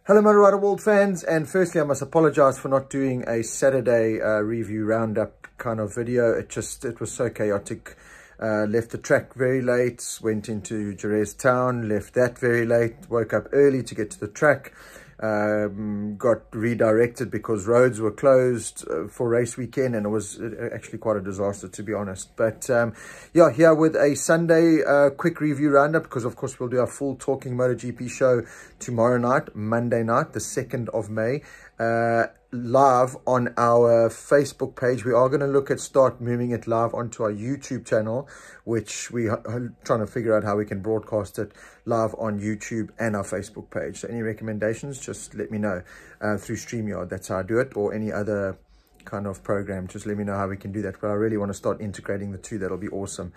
Hello MotoGP World fans, and firstly I must apologize for not doing a Saturday review roundup kind of video. It was so chaotic. Left the track very late, went into Jerez town, left that very late, woke up early to get to the track, got redirected because roads were closed for race weekend, and it was actually quite a disaster, to be honest. But yeah, here with a Sunday quick review roundup, because of course we'll do our full Talking MotoGP show tomorrow night, Monday night, the 2nd of May, live on our Facebook page. We are going to start moving it live onto our YouTube channel, which we are trying to figure out how we can broadcast it live on YouTube and our Facebook page. So any recommendations, just let me know through StreamYard. That's how I do it, or any other kind of program. Just let me know how we can do that. But I really want to start integrating the two. That'll be awesome.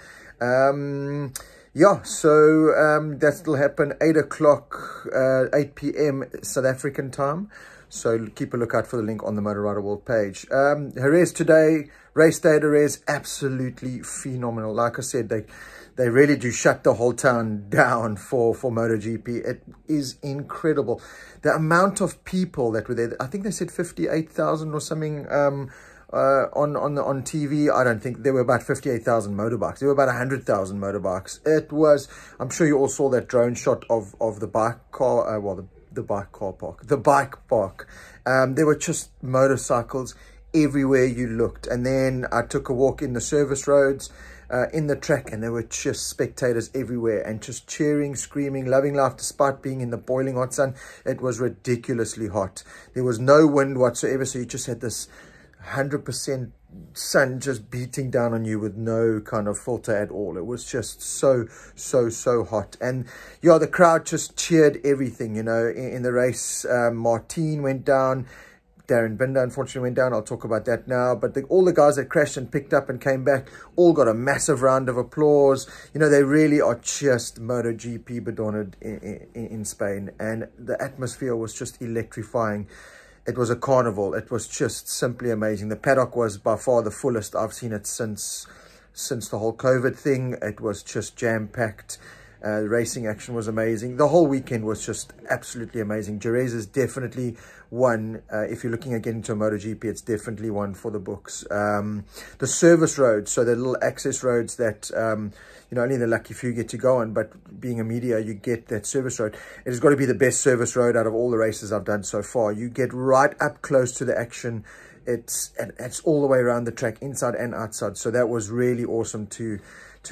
Yeah, so that'll happen 8 o'clock, 8 p.m. South African time. So keep a lookout for the link on the MotoGP World page. Jerez today, race day at Jerez, absolutely phenomenal. Like I said, they really do shut the whole town down for MotoGP. It is incredible. The amount of people that were there, I think they said 58,000 or something on TV. I don't think there were about 58,000 motorbikes. There were about 100,000 motorbikes. It was, I'm sure you all saw that drone shot of the bike car, the bike car park, the bike park. There were just motorcycles everywhere you looked. And then I took a walk in the service roads, in the track, and there were just spectators everywhere and just cheering, screaming, loving life despite being in the boiling hot sun. It was ridiculously hot. There was no wind whatsoever, so you just had this 100% sun just beating down on you with no kind of filter at all. It was just so hot. And yeah, the crowd just cheered everything, you know. In the race, Martin went down, Darren Bender unfortunately went down. I'll talk about that now. But all the guys that crashed and picked up and came back all got a massive round of applause. You know, they really are just MotoGP bedonned in Spain, and the atmosphere was just electrifying. It was a carnival. It was just simply amazing. The paddock was by far the fullest I've seen it since the whole COVID thing. It was just jam-packed. The racing action was amazing. The whole weekend was just absolutely amazing. Jerez is definitely one. If you're looking at getting to a MotoGP, it's definitely one for the books. The service roads, so the little access roads that you know, only the lucky few get to go on, but being a media, you get that service road. It has got to be the best service road out of all the races I've done so far. You get right up close to the action. It's all the way around the track, inside and outside. So that was really awesome to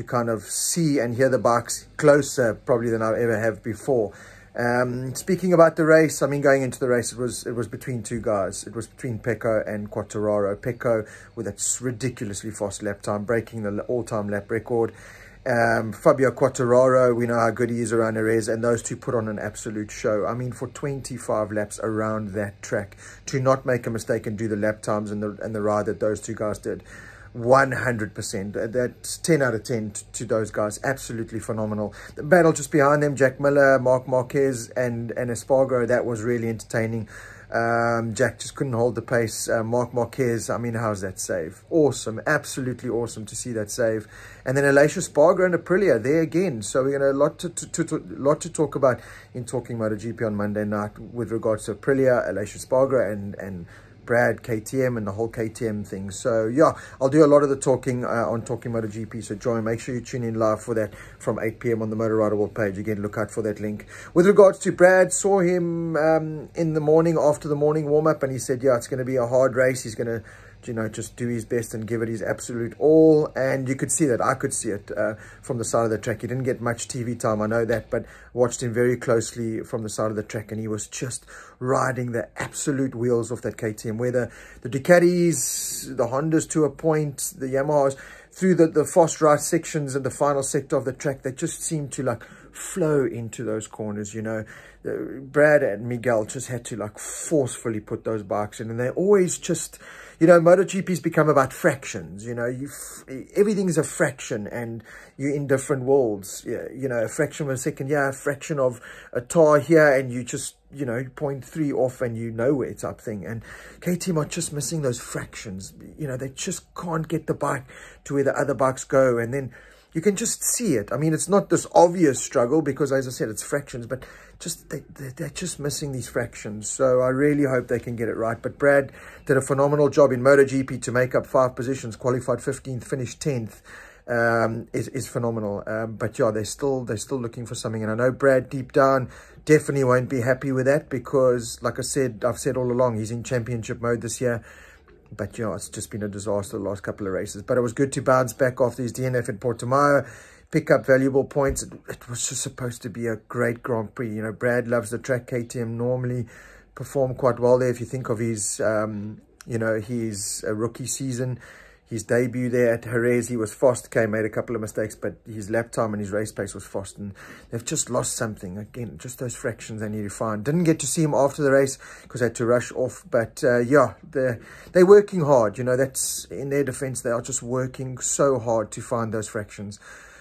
kind of see and hear the bikes closer probably than I ever have before. Speaking about the race, I mean, going into the race, it was between two guys. It was between Pecco and Quartararo. Pecco with a ridiculously fast lap time, breaking the all-time lap record. Fabio Quartararo, we know how good he is around Jerez, and those two put on an absolute show. I mean, for 25 laps around that track, to not make a mistake and do the lap times and the ride that those two guys did, 100%. That's 10 out of 10 to those guys. Absolutely phenomenal. The battle just behind them, Jack Miller, Marc Marquez and Espargaro, that was really entertaining. Jack just couldn't hold the pace. Marc Marquez, I mean, how's that save? Awesome, absolutely awesome to see that save. And then Espargaro and Aprilia there again. So we're going to lot to talk about in Talking MotoGP on Monday night with regards to Aprilia, Espargaro and Brad, KTM, and the whole KTM thing. So yeah, I'll do a lot of the talking on Talking MotoGP, so join. Make sure you tune in live for that from 8 p.m. on the MotoGP World page. Again, look out for that link. With regards to Brad, saw him in the morning after the morning warm-up, and he said, yeah, it's going to be a hard race. He's going to, you know, just do his best and give it his absolute all. And you could see that. I could see it from the side of the track. He didn't get much TV time, I know that, but watched him very closely from the side of the track, and he was just riding the absolute wheels off that KTM, where the Ducatis, the Hondas to a point, the Yamahas, through the fast right sections and the final sector of the track, they just seemed to like flow into those corners, you know. Brad and Miguel just had to like forcefully put those bikes in, and they always just, you know, MotoGP's become about fractions, you know. Everything's a fraction, and you're in different worlds. You know, a fraction of a second, yeah, a fraction of a tar here, and you just, you know, 0.3 off and you know where type thing. And KTM are just missing those fractions. You know, they just can't get the bike to where the other bikes go. And then you can just see it. I mean, it's not this obvious struggle because, as I said, it's fractions, but just they're just missing these fractions. So I really hope they can get it right. But Brad did a phenomenal job in MotoGP to make up 5 positions, qualified 15th, finished 10th. Is phenomenal. But yeah, they're still looking for something. And I know Brad deep down definitely won't be happy with that because, like I said, I've said all along, he's in championship mode this year. But yeah, it's just been a disaster the last couple of races. But it was good to bounce back after his DNF in Portimao, pick up valuable points. It was just supposed to be a great Grand Prix. You know, Brad loves the track. KTM normally perform quite well there. If you think of his, you know, his rookie season, his debut there at Jerez, he was fast. Okay, made a couple of mistakes, but his lap time and his race pace was fast. And they've just lost something. Again, just those fractions they need to find. Didn't get to see him after the race because they had to rush off. But yeah, they're working hard. You know, that's in their defense. They are just working so hard to find those fractions.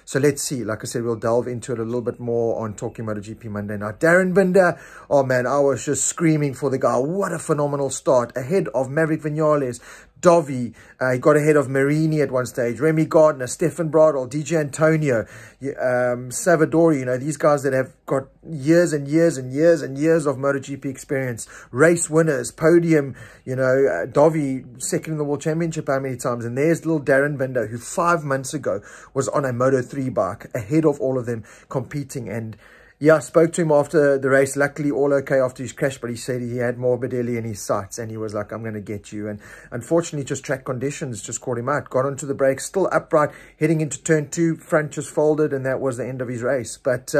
So let's see. Like I said, we'll delve into it a little bit more on Talking MotoGP Monday night. Darren Bender, oh man, I was just screaming for the guy. What a phenomenal start. Ahead of Maverick Vinales, Dovi, he got ahead of Marini at one stage, Remy Gardner, Stefan Bradl, DJ Antonio, Savadori, you know, these guys that have got years and years and years and years of MotoGP experience, race winners, podium, you know, Dovi, second in the World Championship how many times, and there's little Darren Bender, who 5 months ago was on a Moto3 bike, ahead of all of them, competing. And yeah, I spoke to him after the race. Luckily, all okay after his crash, but he said he had Morbidelli in his sights, and he was like, I'm going to get you. And unfortunately, just track conditions just caught him out. Got onto the brakes, still upright, heading into turn 2, front just folded, and that was the end of his race. But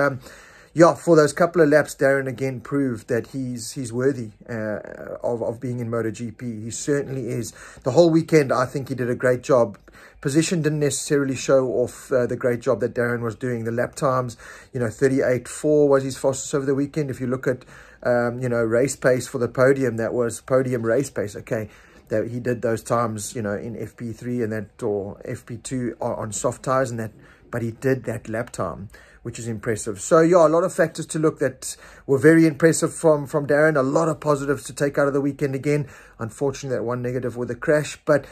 yeah, for those couple of laps, Darren again proved that he's worthy of being in MotoGP. He certainly is. The whole weekend, I think he did a great job. Position didn't necessarily show off the great job that Darren was doing. The lap times, you know, 38.4 was his fastest over the weekend. If you look at, you know, race pace for the podium, that was podium race pace. Okay, that he did those times, you know, in FP3 and that, or FP2 on soft tires and that, but he did that lap time, which is impressive. So yeah, a lot of factors to look that were very impressive from Darren. A lot of positives to take out of the weekend again. Unfortunately, that one negative with the crash, but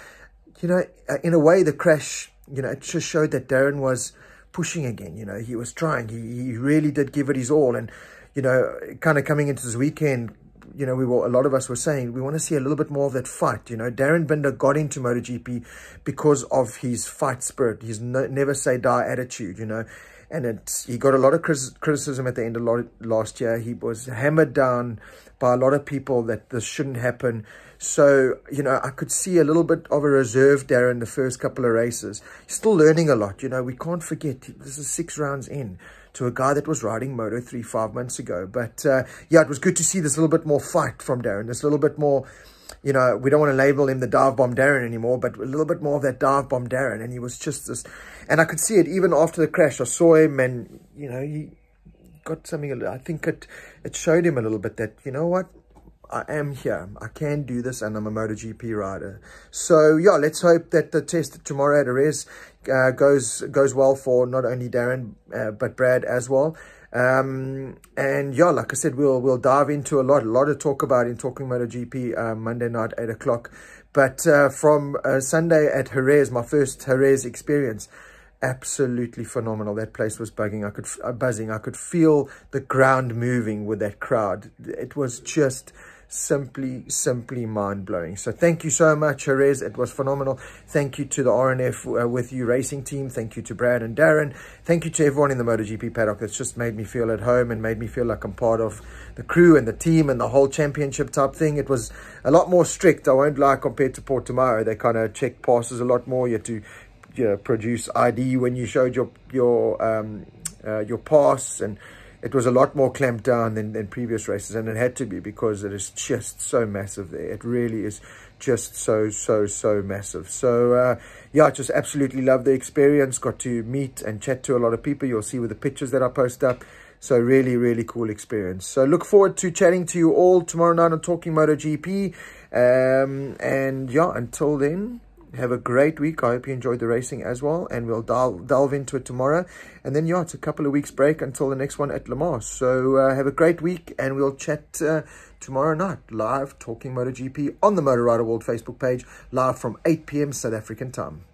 you know, in a way, the crash, you know, it just showed that Darren was pushing again. You know, he was trying. He really did give it his all. And, you know, kind of coming into this weekend, you know, a lot of us were saying we want to see a little bit more of that fight. You know, Darren Bender got into MotoGP because of his fight spirit, his never say die attitude, you know. And he got a lot of criticism at the end of last year. He was hammered down by a lot of people that this shouldn't happen. So, you know, I could see a little bit of a reserve Darren the first couple of races. He's still learning a lot. You know, we can't forget, this is 6 rounds in to a guy that was riding Moto3 5 months ago. But, yeah, it was good to see this little bit more fight from Darren. This little bit more, you know, we don't want to label him the dive bomb Darren anymore, but a little bit more of that dive bomb Darren. And he was just this, and I could see it even after the crash. I saw him and, you know, he got something, I think it showed him a little bit that, you know what, I am here, I can do this, and I'm a MotoGP rider. So yeah, let's hope that the test tomorrow at Jerez goes well for not only Darren but Brad as well. And yeah, like I said, we'll dive into a lot to talk about in Talking MotoGP Monday night 8 o'clock. But from Sunday at Jerez, my first Jerez experience, absolutely phenomenal. That place was buzzing. I could feel the ground moving with that crowd. It was just simply mind-blowing. So thank you so much, Jerez. It was phenomenal. Thank you to the RNF with you racing team. Thank you to Brad and Darren. Thank you to everyone in the MotoGP paddock that's just made me feel at home and made me feel like I'm part of the crew and the team and the whole championship type thing. It was a lot more strict, I won't lie, compared to Portimao. They kind of checked passes a lot more. You had to, you know, produce ID when you showed your pass, and it was a lot more clamped down than previous races, and it had to be because it is just so massive there. It really is just so massive. So yeah, I just absolutely love the experience. Got to meet and chat to a lot of people. You'll see with the pictures that I post up. So really cool experience. So look forward to chatting to you all tomorrow night on Talking MotoGP. And yeah, until then, have a great week. I hope you enjoyed the racing as well, and we'll delve into it tomorrow. And then, yeah, it's a couple of weeks break until the next one at Le Mans. So have a great week, and we'll chat tomorrow night, live Talking MotoGP on the Motor Rider World Facebook page, live from 8 p.m. South African time.